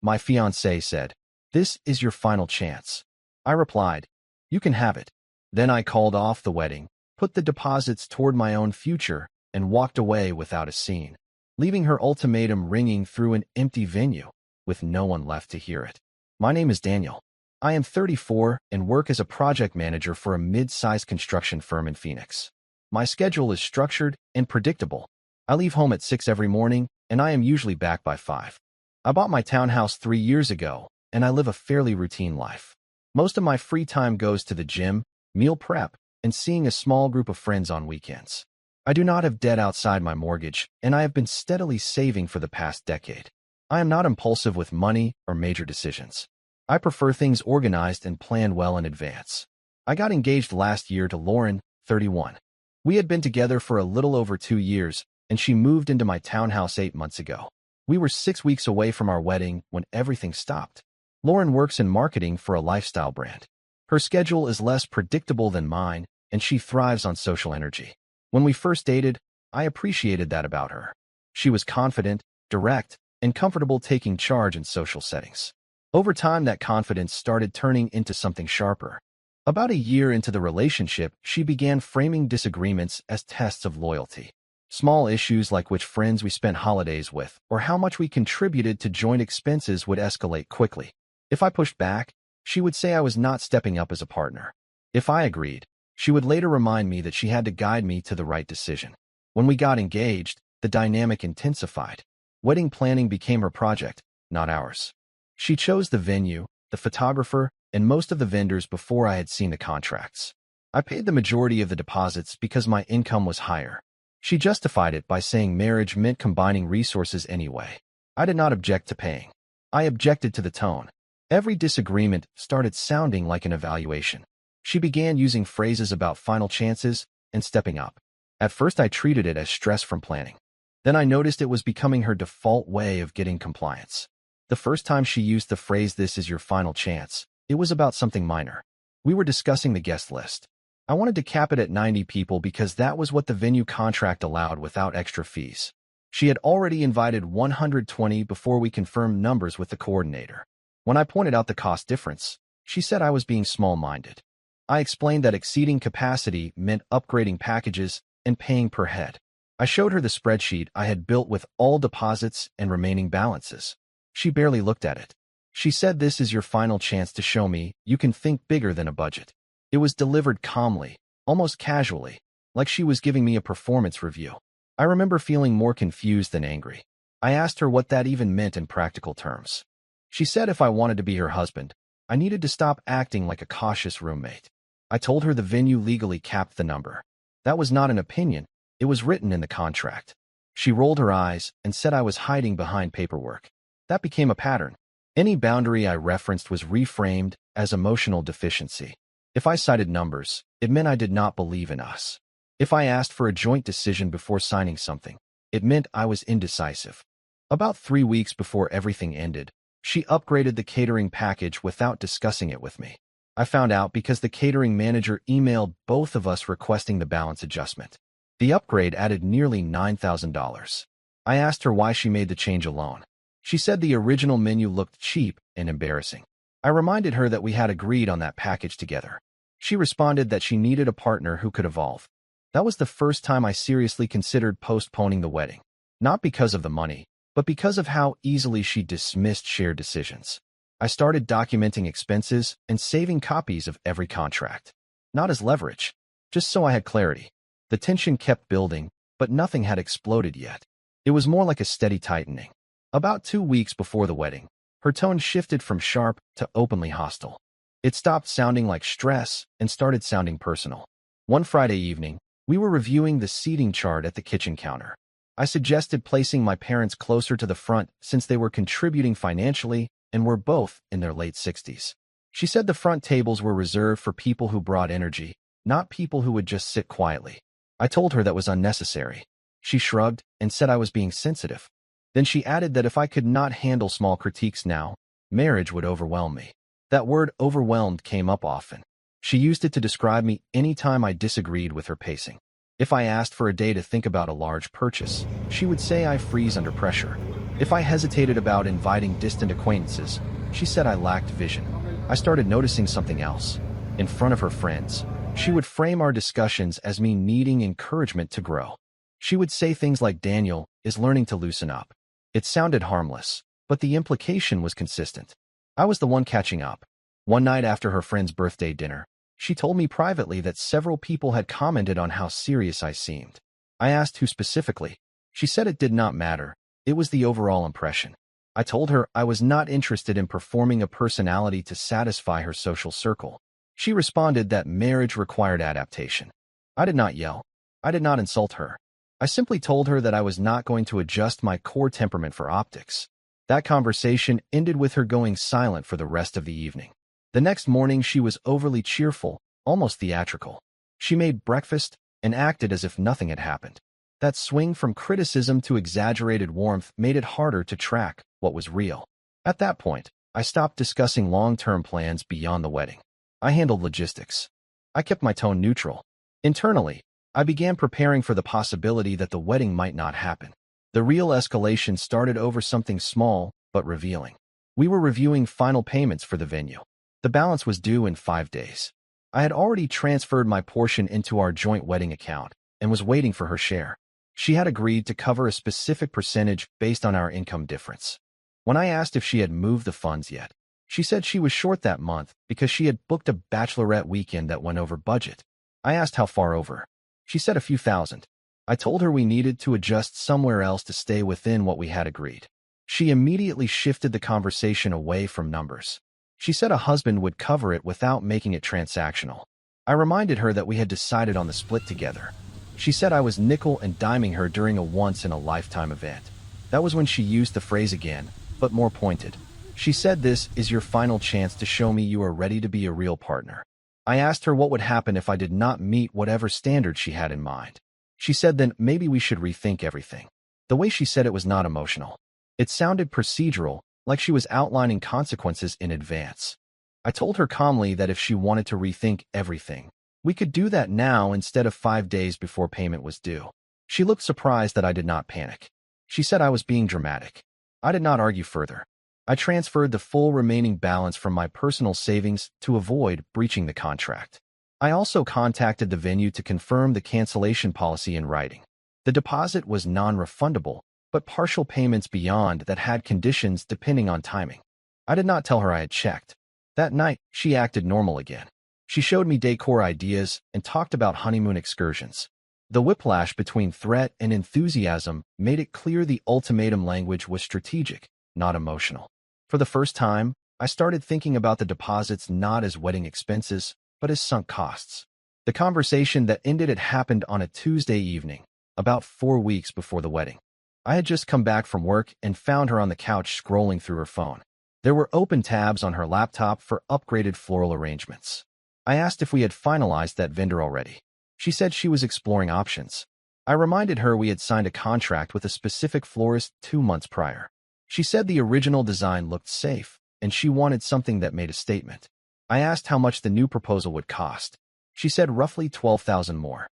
My fiancé said, "This is your final chance." I replied, "You can have it." Then I called off the wedding, put the deposits toward my own future, and walked away without a scene, leaving her ultimatum ringing through an empty venue, with no one left to hear it. My name is Daniel. I am 34 and work as a project manager for a mid-sized construction firm in Phoenix. My schedule is structured and predictable. I leave home at 6 every morning, and I am usually back by 5. I bought my townhouse 3 years ago, and I live a fairly routine life. Most of my free time goes to the gym, meal prep, and seeing a small group of friends on weekends. I do not have debt outside my mortgage, and I have been steadily saving for the past decade. I am not impulsive with money or major decisions. I prefer things organized and planned well in advance. I got engaged last year to Lauren, 31. We had been together for a little over 2 years, and she moved into my townhouse 8 months ago. We were 6 weeks away from our wedding when everything stopped. Lauren works in marketing for a lifestyle brand. Her schedule is less predictable than mine, and she thrives on social energy. When we first dated, I appreciated that about her. She was confident, direct, and comfortable taking charge in social settings. Over time, that confidence started turning into something sharper. About a year into the relationship, she began framing disagreements as tests of loyalty. Small issues like which friends we spent holidays with or how much we contributed to joint expenses would escalate quickly. If I pushed back, she would say I was not stepping up as a partner. If I agreed, she would later remind me that she had to guide me to the right decision. When we got engaged, the dynamic intensified. Wedding planning became her project, not ours. She chose the venue, the photographer, and most of the vendors before I had seen the contracts. I paid the majority of the deposits because my income was higher. She justified it by saying marriage meant combining resources anyway. I did not object to paying. I objected to the tone. Every disagreement started sounding like an evaluation. She began using phrases about final chances and stepping up. At first, I treated it as stress from planning. Then I noticed it was becoming her default way of getting compliance. The first time she used the phrase, "This is your final chance," it was about something minor. We were discussing the guest list. I wanted to cap it at 90 people because that was what the venue contract allowed without extra fees. She had already invited 120 before we confirmed numbers with the coordinator. When I pointed out the cost difference, she said I was being small-minded. I explained that exceeding capacity meant upgrading packages and paying per head. I showed her the spreadsheet I had built with all deposits and remaining balances. She barely looked at it. She said, "This is your final chance to show me you can think bigger than a budget." It was delivered calmly, almost casually, like she was giving me a performance review. I remember feeling more confused than angry. I asked her what that even meant in practical terms. She said if I wanted to be her husband, I needed to stop acting like a cautious roommate. I told her the venue legally capped the number. That was not an opinion, it was written in the contract. She rolled her eyes and said I was hiding behind paperwork. That became a pattern. Any boundary I referenced was reframed as emotional deficiency. If I cited numbers, it meant I did not believe in us. If I asked for a joint decision before signing something, it meant I was indecisive. About 3 weeks before everything ended, she upgraded the catering package without discussing it with me. I found out because the catering manager emailed both of us requesting the balance adjustment. The upgrade added nearly $9,000. I asked her why she made the change alone. She said the original menu looked cheap and embarrassing. I reminded her that we had agreed on that package together. She responded that she needed a partner who could evolve. That was the first time I seriously considered postponing the wedding. Not because of the money, but because of how easily she dismissed shared decisions. I started documenting expenses and saving copies of every contract. Not as leverage, just so I had clarity. The tension kept building, but nothing had exploded yet. It was more like a steady tightening. About 2 weeks before the wedding, her tone shifted from sharp to openly hostile. It stopped sounding like stress and started sounding personal. One Friday evening, we were reviewing the seating chart at the kitchen counter. I suggested placing my parents closer to the front since they were contributing financially and were both in their late 60s. She said the front tables were reserved for people who brought energy, not people who would just sit quietly. I told her that was unnecessary. She shrugged and said I was being sensitive. Then she added that if I could not handle small critiques now, marriage would overwhelm me. That word overwhelmed came up often. She used it to describe me anytime I disagreed with her pacing. If I asked for a day to think about a large purchase, she would say I freeze under pressure. If I hesitated about inviting distant acquaintances, she said I lacked vision. I started noticing something else. In front of her friends, she would frame our discussions as me needing encouragement to grow. She would say things like Daniel is learning to loosen up. It sounded harmless, but the implication was consistent. I was the one catching up. One night after her friend's birthday dinner, she told me privately that several people had commented on how serious I seemed. I asked who specifically. She said it did not matter. It was the overall impression. I told her I was not interested in performing a personality to satisfy her social circle. She responded that marriage required adaptation. I did not yell. I did not insult her. I simply told her that I was not going to adjust my core temperament for optics. That conversation ended with her going silent for the rest of the evening. The next morning she was overly cheerful, almost theatrical. She made breakfast and acted as if nothing had happened. That swing from criticism to exaggerated warmth made it harder to track what was real. At that point, I stopped discussing long-term plans beyond the wedding. I handled logistics. I kept my tone neutral. Internally, I began preparing for the possibility that the wedding might not happen. The real escalation started over something small but revealing. We were reviewing final payments for the venue. The balance was due in 5 days. I had already transferred my portion into our joint wedding account and was waiting for her share. She had agreed to cover a specific percentage based on our income difference. When I asked if she had moved the funds yet, she said she was short that month because she had booked a bachelorette weekend that went over budget. I asked how far over. She said a few thousand. I told her we needed to adjust somewhere else to stay within what we had agreed. She immediately shifted the conversation away from numbers. She said a husband would cover it without making it transactional. I reminded her that we had decided on the split together. She said I was nickel and diming her during a once-in-a-lifetime event. That was when she used the phrase again, but more pointed. She said this is your final chance to show me you are ready to be a real partner. I asked her what would happen if I did not meet whatever standard she had in mind. She said then maybe we should rethink everything. The way she said it was not emotional. It sounded procedural, like she was outlining consequences in advance. I told her calmly that if she wanted to rethink everything, we could do that now instead of 5 days before payment was due. She looked surprised that I did not panic. She said I was being dramatic. I did not argue further. I transferred the full remaining balance from my personal savings to avoid breaching the contract. I also contacted the venue to confirm the cancellation policy in writing. The deposit was non-refundable, but partial payments beyond that had conditions depending on timing. I did not tell her I had checked. That night, she acted normal again. She showed me decor ideas and talked about honeymoon excursions. The whiplash between threat and enthusiasm made it clear the ultimatum language was strategic, not emotional. For the first time, I started thinking about the deposits not as wedding expenses, but as sunk costs. The conversation that ended had happened on a Tuesday evening, about 4 weeks before the wedding. I had just come back from work and found her on the couch scrolling through her phone. There were open tabs on her laptop for upgraded floral arrangements. I asked if we had finalized that vendor already. She said she was exploring options. I reminded her we had signed a contract with a specific florist 2 months prior. She said the original design looked safe, and she wanted something that made a statement. I asked how much the new proposal would cost. She said roughly $12,000 more.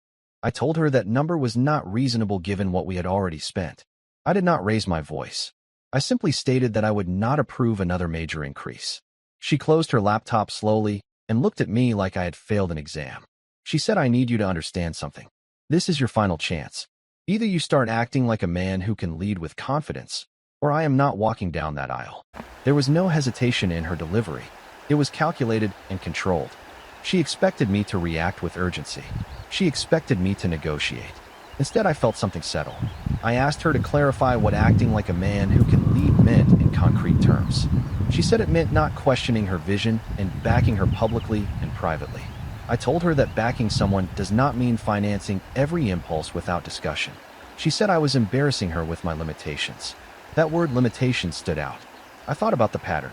I told her that number was not reasonable given what we had already spent. I did not raise my voice. I simply stated that I would not approve another major increase. She closed her laptop slowly and looked at me like I had failed an exam. She said, I need you to understand something. This is your final chance. Either you start acting like a man who can lead with confidence, or I am not walking down that aisle. There was no hesitation in her delivery. It was calculated and controlled. She expected me to react with urgency. She expected me to negotiate. Instead, I felt something settle. I asked her to clarify what acting like a man who can lead meant in concrete terms. She said it meant not questioning her vision and backing her publicly and privately. I told her that backing someone does not mean financing every impulse without discussion. She said I was embarrassing her with my limitations. That word limitation stood out. I thought about the pattern.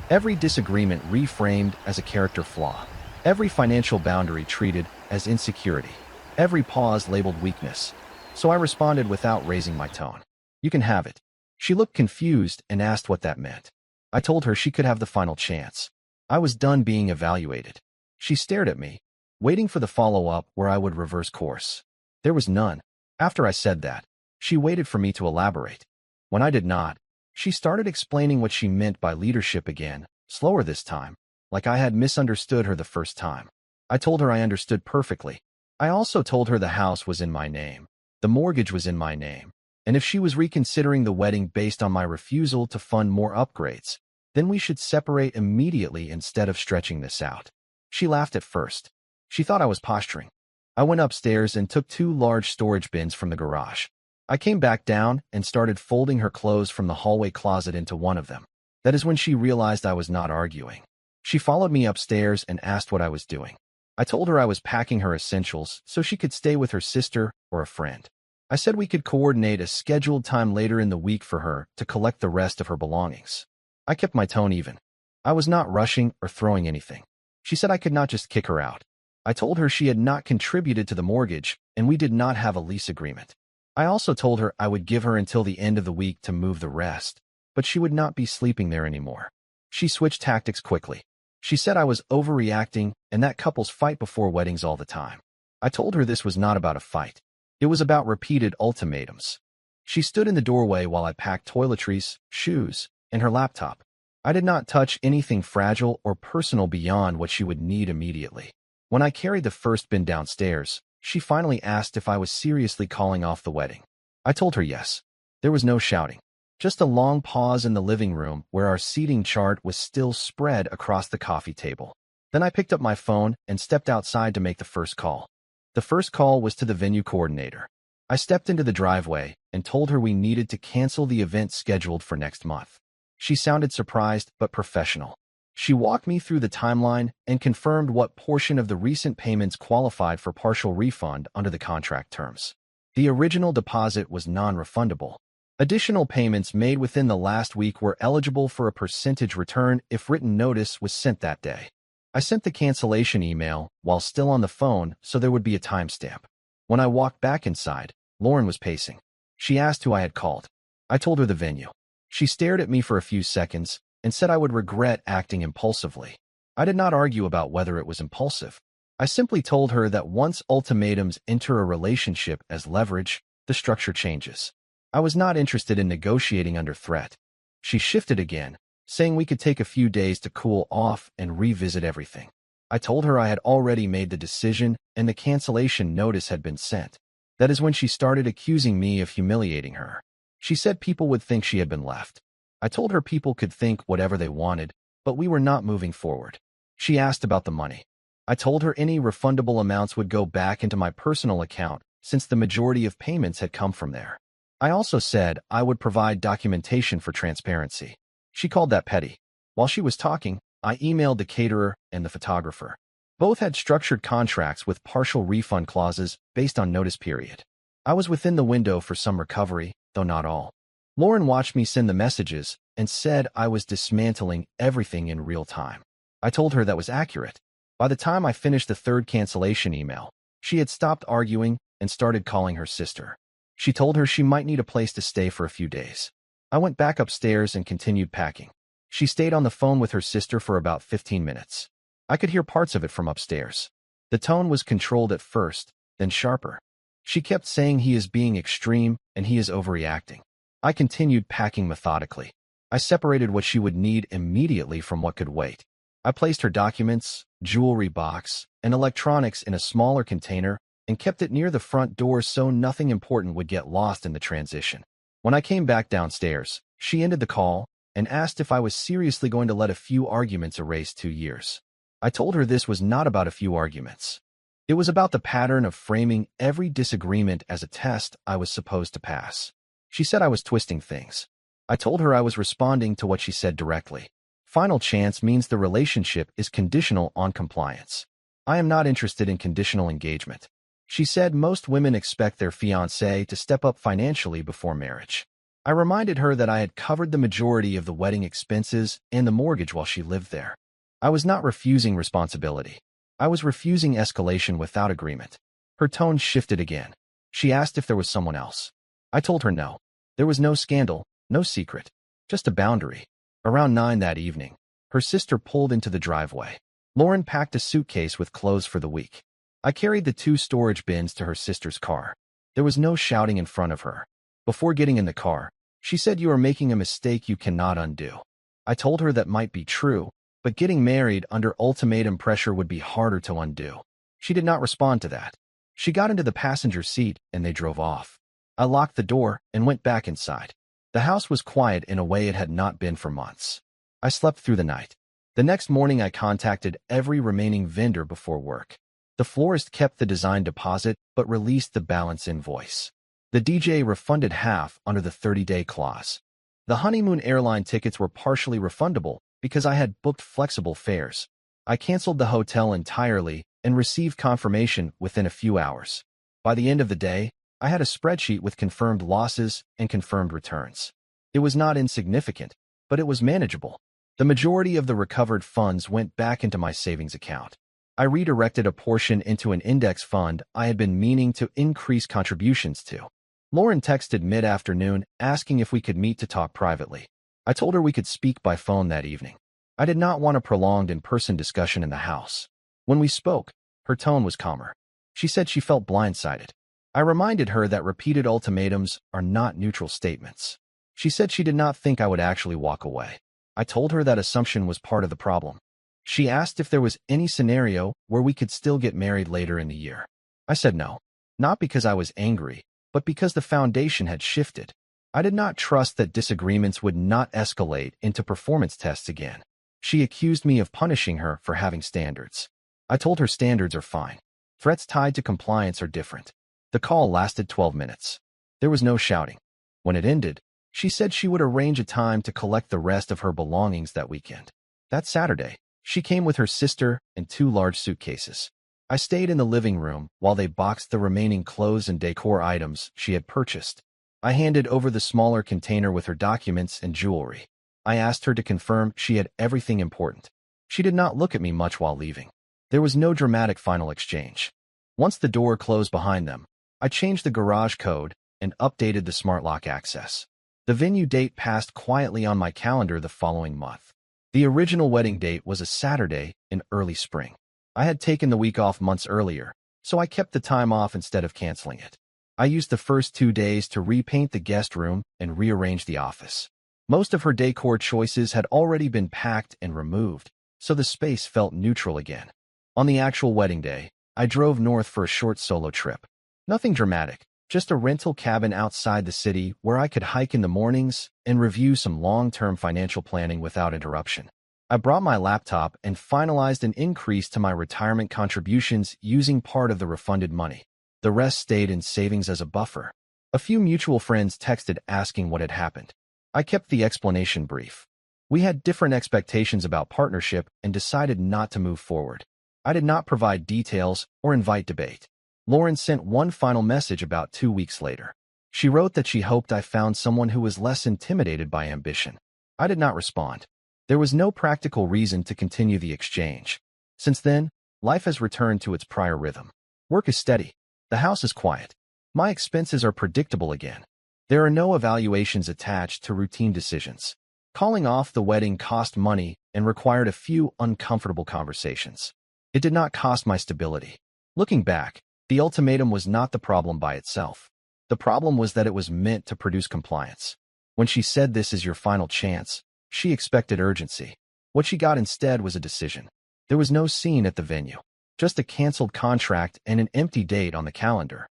Every disagreement reframed as a character flaw. Every financial boundary treated as insecurity. Every pause labeled weakness. So I responded without raising my tone. You can have it. She looked confused and asked what that meant. I told her she could have the final chance. I was done being evaluated. She stared at me, waiting for the follow-up where I would reverse course. There was none. After I said that, she waited for me to elaborate. When I did not, She started explaining what she meant by leadership again, slower this time, like I had misunderstood her the first time. I told her I understood perfectly. I also told her the house was in my name. The mortgage was in my name. And if she was reconsidering the wedding based on my refusal to fund more upgrades, then we should separate immediately instead of stretching this out. She laughed at first. She thought I was posturing. I went upstairs and took 2 large storage bins from the garage. I came back down and started folding her clothes from the hallway closet into one of them. That is when she realized I was not arguing. She followed me upstairs and asked what I was doing. I told her I was packing her essentials so she could stay with her sister or a friend. I said we could coordinate a scheduled time later in the week for her to collect the rest of her belongings. I kept my tone even. I was not rushing or throwing anything. She said I could not just kick her out. I told her she had not contributed to the mortgage and we did not have a lease agreement. I also told her I would give her until the end of the week to move the rest, but she would not be sleeping there anymore. She switched tactics quickly. She said I was overreacting and that couples fight before weddings all the time. I told her this was not about a fight. It was about repeated ultimatums. She stood in the doorway while I packed toiletries, shoes, and her laptop. I did not touch anything fragile or personal beyond what she would need immediately. When I carried the first bin downstairs, she finally asked if I was seriously calling off the wedding. I told her yes. There was no shouting. Just a long pause in the living room where our seating chart was still spread across the coffee table. Then I picked up my phone and stepped outside to make the first call. The first call was to the venue coordinator. I stepped into the driveway and told her we needed to cancel the event scheduled for next month. She sounded surprised but professional. She walked me through the timeline and confirmed what portion of the recent payments qualified for partial refund under the contract terms. The original deposit was non-refundable. Additional payments made within the last week were eligible for a percentage return if written notice was sent that day. I sent the cancellation email while still on the phone so there would be a timestamp. When I walked back inside, Lauren was pacing. She asked who I had called. I told her the venue. She stared at me for a few seconds and said I would regret acting impulsively. I did not argue about whether it was impulsive. I simply told her that once ultimatums enter a relationship as leverage, the structure changes. I was not interested in negotiating under threat. She shifted again, saying we could take a few days to cool off and revisit everything. I told her I had already made the decision and the cancellation notice had been sent. That is when she started accusing me of humiliating her. She said people would think she had been left. I told her people could think whatever they wanted, but we were not moving forward. She asked about the money. I told her any refundable amounts would go back into my personal account since the majority of payments had come from there. I also said I would provide documentation for transparency. She called that petty. While she was talking, I emailed the caterer and the photographer. Both had structured contracts with partial refund clauses based on notice period. I was within the window for some recovery, though not all. Lauren watched me send the messages and said I was dismantling everything in real time. I told her that was accurate. By the time I finished the third cancellation email, she had stopped arguing and started calling her sister. She told her she might need a place to stay for a few days. I went back upstairs and continued packing. She stayed on the phone with her sister for about 15 minutes. I could hear parts of it from upstairs. The tone was controlled at first, then sharper. She kept saying he is being extreme and he is overreacting. I continued packing methodically. I separated what she would need immediately from what could wait. I placed her documents, jewelry box, and electronics in a smaller container and kept it near the front door so nothing important would get lost in the transition. When I came back downstairs, she ended the call and asked if I was seriously going to let a few arguments erase 2 years. I told her this was not about a few arguments. It was about the pattern of framing every disagreement as a test I was supposed to pass. She said I was twisting things. I told her I was responding to what she said directly. Final chance means the relationship is conditional on compliance. I am not interested in conditional engagement. She said most women expect their fiancé to step up financially before marriage. I reminded her that I had covered the majority of the wedding expenses and the mortgage while she lived there. I was not refusing responsibility. I was refusing escalation without agreement. Her tone shifted again. She asked if there was someone else. I told her no. There was no scandal, no secret, just a boundary. Around 9 that evening, her sister pulled into the driveway. Lauren packed a suitcase with clothes for the week. I carried the 2 storage bins to her sister's car. There was no shouting in front of her. Before getting in the car, She said you are making a mistake you cannot undo. I told her that might be true, but getting married under ultimatum pressure would be harder to undo. She did not respond to that. She got into the passenger seat and they drove off. I locked the door and went back inside. The house was quiet in a way it had not been for months. I slept through the night. The next morning I contacted every remaining vendor before work. The florist kept the design deposit but released the balance invoice. The DJ refunded half under the 30-day clause. The honeymoon airline tickets were partially refundable because I had booked flexible fares. I canceled the hotel entirely and received confirmation within a few hours. By the end of the day, I had a spreadsheet with confirmed losses and confirmed returns. It was not insignificant, but it was manageable. The majority of the recovered funds went back into my savings account. I redirected a portion into an index fund I had been meaning to increase contributions to. Lauren texted mid-afternoon asking if we could meet to talk privately. I told her we could speak by phone that evening. I did not want a prolonged in-person discussion in the house. When we spoke, her tone was calmer. She said she felt blindsided. I reminded her that repeated ultimatums are not neutral statements. She said she did not think I would actually walk away. I told her that assumption was part of the problem. She asked if there was any scenario where we could still get married later in the year. I said no, not because I was angry, but because the foundation had shifted. I did not trust that disagreements would not escalate into performance tests again. She accused me of punishing her for having standards. I told her standards are fine. Threats tied to compliance are different. The call lasted 12 minutes. There was no shouting. When it ended, she said she would arrange a time to collect the rest of her belongings that weekend. That Saturday, she came with her sister and 2 large suitcases. I stayed in the living room while they boxed the remaining clothes and decor items she had purchased. I handed over the smaller container with her documents and jewelry. I asked her to confirm she had everything important. She did not look at me much while leaving. There was no dramatic final exchange. Once the door closed behind them, I changed the garage code and updated the smart lock access. The venue date passed quietly on my calendar the following month. The original wedding date was a Saturday in early spring. I had taken the week off months earlier, so I kept the time off instead of canceling it. I used the first 2 days to repaint the guest room and rearrange the office. Most of her decor choices had already been packed and removed, so the space felt neutral again. On the actual wedding day, I drove north for a short solo trip. Nothing dramatic, just a rental cabin outside the city where I could hike in the mornings and review some long-term financial planning without interruption. I brought my laptop and finalized an increase to my retirement contributions using part of the refunded money. The rest stayed in savings as a buffer. A few mutual friends texted asking what had happened. I kept the explanation brief. We had different expectations about partnership and decided not to move forward. I did not provide details or invite debate. Lauren sent one final message about 2 weeks later. She wrote that she hoped I found someone who was less intimidated by ambition. I did not respond. There was no practical reason to continue the exchange. Since then, life has returned to its prior rhythm. Work is steady. The house is quiet. My expenses are predictable again. There are no evaluations attached to routine decisions. Calling off the wedding cost money and required a few uncomfortable conversations. It did not cost my stability. Looking back, the ultimatum was not the problem by itself. The problem was that it was meant to produce compliance. When she said this is your final chance, she expected urgency. What she got instead was a decision. There was no scene at the venue, just a canceled contract and an empty date on the calendar.